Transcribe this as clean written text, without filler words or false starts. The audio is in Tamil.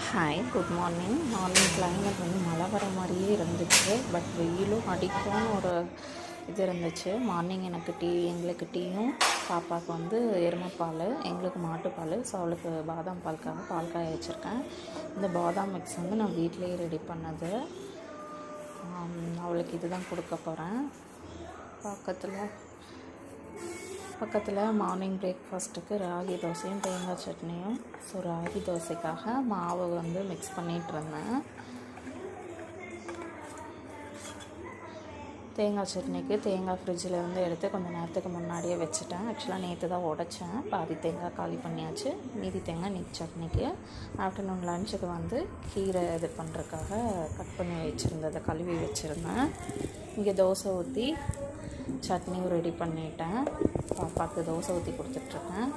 Hi, good morning. Morning climate வந்து மழை வர மாதிரியே இருந்துச்சு. பட் வெயிலும் அடிக்கும்னு ஒரு இது இருந்துச்சு. மார்னிங் எங்களுக்கு டீயும் பாப்பாவுக்கு வந்து எருமைப்பால், எங்களுக்கு மாட்டுப்பால். ஸோ அவளுக்கு பாதாம் பாலுக்காக பால் காய வச்சுருக்கேன். இந்த பாதாம் மிக்ஸ் வந்து நான் வீட்டிலேயே ரெடி பண்ணது. அவளுக்கு இது தான் கொடுக்க போகிறேன். பக்கத்தில் மார்னிங் பிரேக்ஃபாஸ்ட்டுக்கு ராகி தோசையும் தேங்காய் சட்னியும். ஸோ ராகி தோசைக்காக மாவு வந்து மிக்ஸ் பண்ணிகிட்ருந்தேன். தேங்காய் சட்னிக்கு தேங்காய் ஃப்ரிட்ஜில் இருந்து எடுத்து கொஞ்சம் நேரத்துக்கு முன்னாடியே வச்சுட்டேன். ஆக்சுவலாக நேற்று தான் உடைச்சேன். பாதி தேங்காய் காலி பண்ணியாச்சு. மீதி தேங்காய் நீட் சட்னிக்கு. ஆஃப்டர்நூன் லஞ்சுக்கு வந்து கீரை இது பண்ணுறதுக்காக கட் பண்ணி வச்சுருந்ததை கழுவி வச்சுருந்தேன். இங்கே தோசை ஊற்றி சட்னியும் ரெடி பண்ணிட்டேன். பாப்பாவுக்கு தோசை ஊற்றி கொடுத்துட்ருக்கேன்.